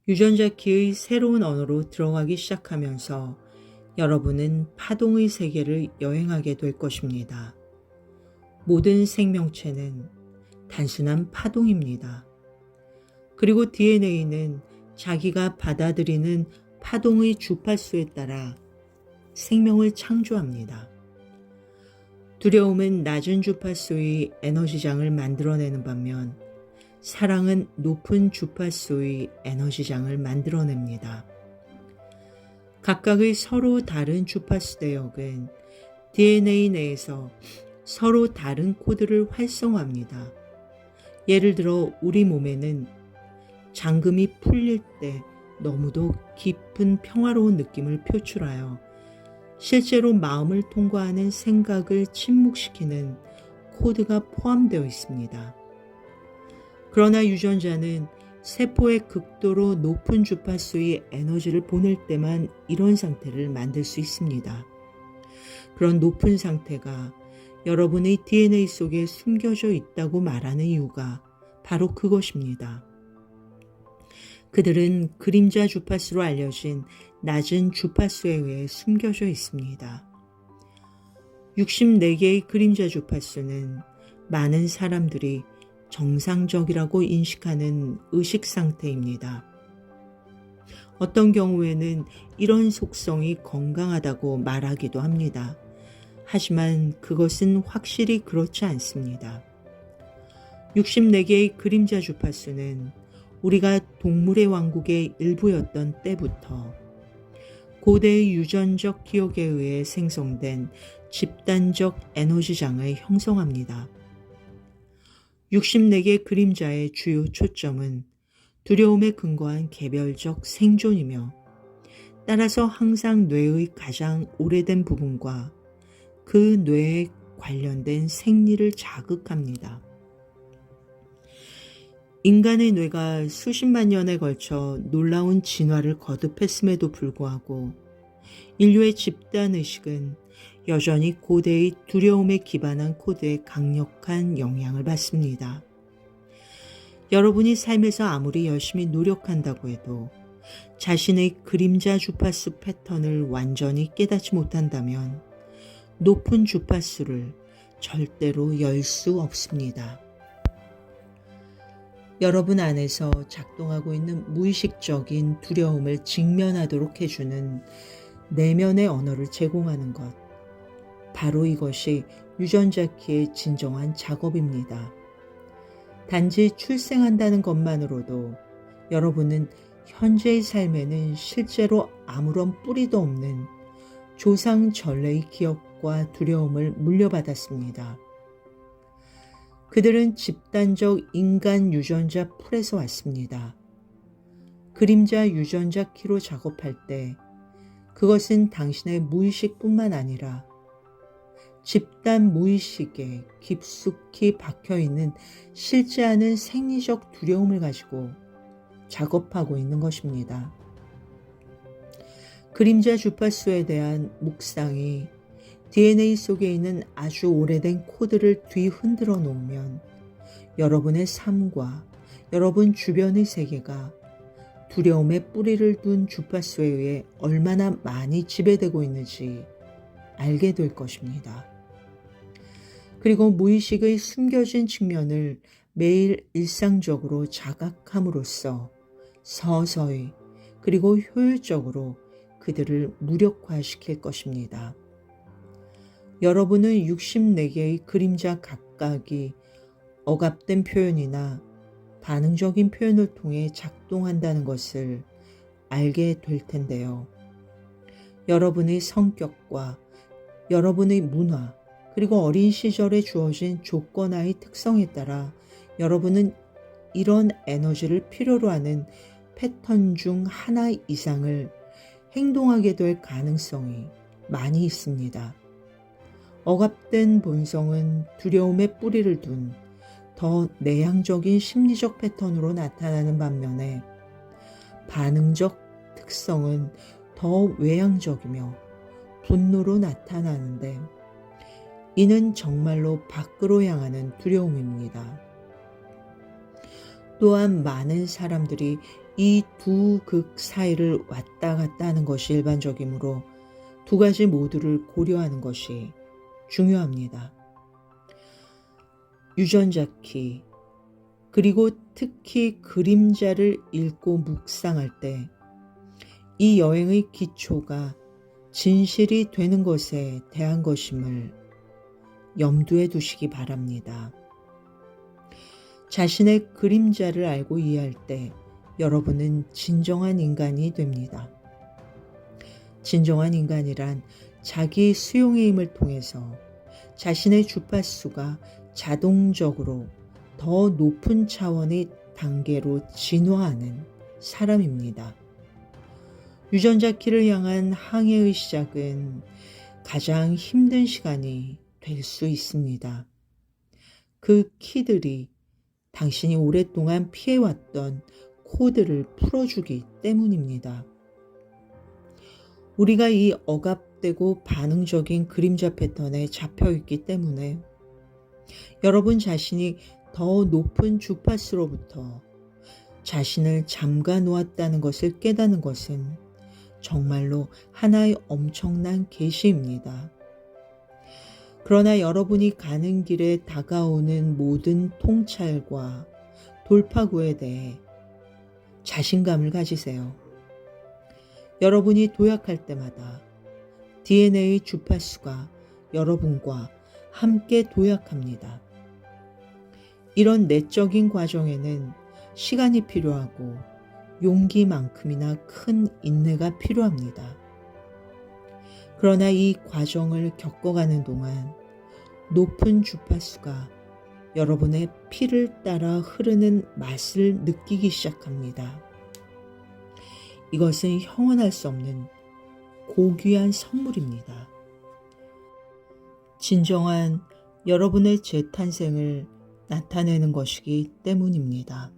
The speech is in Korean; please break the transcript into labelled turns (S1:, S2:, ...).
S1: 유전자 키의 새로운 언어로 들어가기 시작하면서 여러분은 파동의 세계를 여행하게 될 것입니다. 모든 생명체는 단순한 파동입니다. 그리고 DNA는 자기가 받아들이는 파동의 주파수에 따라 생명을 창조합니다. 두려움은 낮은 주파수의 에너지장을 만들어내는 반면 사랑은 높은 주파수의 에너지장을 만들어냅니다. 각각의 서로 다른 주파수 대역은 DNA 내에서 서로 다른 코드를 활성화합니다. 예를 들어 우리 몸에는 잠금이 풀릴 때 너무도 깊은 평화로운 느낌을 표출하여 실제로 마음을 통과하는 생각을 침묵시키는 코드가 포함되어 있습니다. 그러나 유전자는 세포에 극도로 높은 주파수의 에너지를 보낼 때만 이런 상태를 만들 수 있습니다. 그런 높은 상태가 여러분의 DNA 속에 숨겨져 있다고 말하는 이유가 바로 그것입니다. 그들은 그림자 주파수로 알려진 낮은 주파수에 의해 숨겨져 있습니다. 64개의 그림자 주파수는 많은 사람들이 정상적이라고 인식하는 의식 상태입니다. 어떤 경우에는 이런 속성이 건강하다고 말하기도 합니다. 하지만 그것은 확실히 그렇지 않습니다. 64개의 그림자 주파수는 우리가 동물의 왕국의 일부였던 때부터 고대의 유전적 기억에 의해 생성된 집단적 에너지장을 형성합니다. 64개 그림자의 주요 초점은 두려움에 근거한 개별적 생존이며 따라서 항상 뇌의 가장 오래된 부분과 그 뇌에 관련된 생리를 자극합니다. 인간의 뇌가 수십만 년에 걸쳐 놀라운 진화를 거듭했음에도 불구하고 인류의 집단의식은 여전히 고대의 두려움에 기반한 코드에 강력한 영향을 받습니다. 여러분이 삶에서 아무리 열심히 노력한다고 해도 자신의 그림자 주파수 패턴을 완전히 깨닫지 못한다면 높은 주파수를 절대로 열 수 없습니다. 여러분 안에서 작동하고 있는 무의식적인 두려움을 직면하도록 해주는 내면의 언어를 제공하는 것. 바로 이것이 유전자 키의 진정한 작업입니다. 단지 출생한다는 것만으로도 여러분은 현재의 삶에는 실제로 아무런 뿌리도 없는 조상 전래의 기억과 두려움을 물려받았습니다. 그들은 집단적 인간 유전자 풀에서 왔습니다. 그림자 유전자 키로 작업할 때 그것은 당신의 무의식뿐만 아니라 집단 무의식에 깊숙이 박혀있는 싫지 않은 생리적 두려움을 가지고 작업하고 있는 것입니다. 그림자 주파수에 대한 묵상이 DNA 속에 있는 아주 오래된 코드를 뒤흔들어 놓으면 여러분의 삶과 여러분 주변의 세계가 두려움에 뿌리를 둔 주파수에 의해 얼마나 많이 지배되고 있는지 알게 될 것입니다. 그리고 무의식의 숨겨진 측면을 매일 일상적으로 자각함으로써 서서히 그리고 효율적으로 그들을 무력화시킬 것입니다. 여러분은 64개의 그림자 각각이 억압된 표현이나 반응적인 표현을 통해 작동한다는 것을 알게 될 텐데요. 여러분의 성격과 여러분의 문화 그리고 어린 시절에 주어진 조건화의 특성에 따라 여러분은 이런 에너지를 필요로 하는 패턴 중 하나 이상을 행동하게 될 가능성이 많이 있습니다. 억압된 본성은 두려움에 뿌리를 둔 더 내향적인 심리적 패턴으로 나타나는 반면에 반응적 특성은 더 외향적이며 분노로 나타나는데 이는 정말로 밖으로 향하는 두려움입니다. 또한 많은 사람들이 이 두 극 사이를 왔다 갔다 하는 것이 일반적이므로 두 가지 모두를 고려하는 것이 중요합니다. 유전자키, 그리고 특히 그림자를 읽고 묵상할 때 이 여행의 기초가 진실이 되는 것에 대한 것임을 염두에 두시기 바랍니다. 자신의 그림자를 알고 이해할 때 여러분은 진정한 인간이 됩니다. 진정한 인간이란 자기 수용의 힘을 통해서 자신의 주파수가 자동적으로 더 높은 차원의 단계로 진화하는 사람입니다. 유전자 키를 향한 항해의 시작은 가장 힘든 시간이 될 수 있습니다. 그 키들이 당신이 오랫동안 피해왔던 코드를 풀어주기 때문입니다. 우리가 이 억압되고 반응적인 그림자 패턴에 잡혀있기 때문에 여러분 자신이 더 높은 주파수로부터 자신을 잠가 놓았다는 것을 깨닫는 것은 정말로 하나의 엄청난 계시입니다. 그러나 여러분이 가는 길에 다가오는 모든 통찰과 돌파구에 대해 자신감을 가지세요. 여러분이 도약할 때마다 DNA의 주파수가 여러분과 함께 도약합니다. 이런 내적인 과정에는 시간이 필요하고 용기만큼이나 큰 인내가 필요합니다. 그러나 이 과정을 겪어가는 동안 높은 주파수가 여러분의 피를 따라 흐르는 맛을 느끼기 시작합니다. 이것은 형언할 수 없는 고귀한 선물입니다. 진정한 여러분의 재탄생을 나타내는 것이기 때문입니다.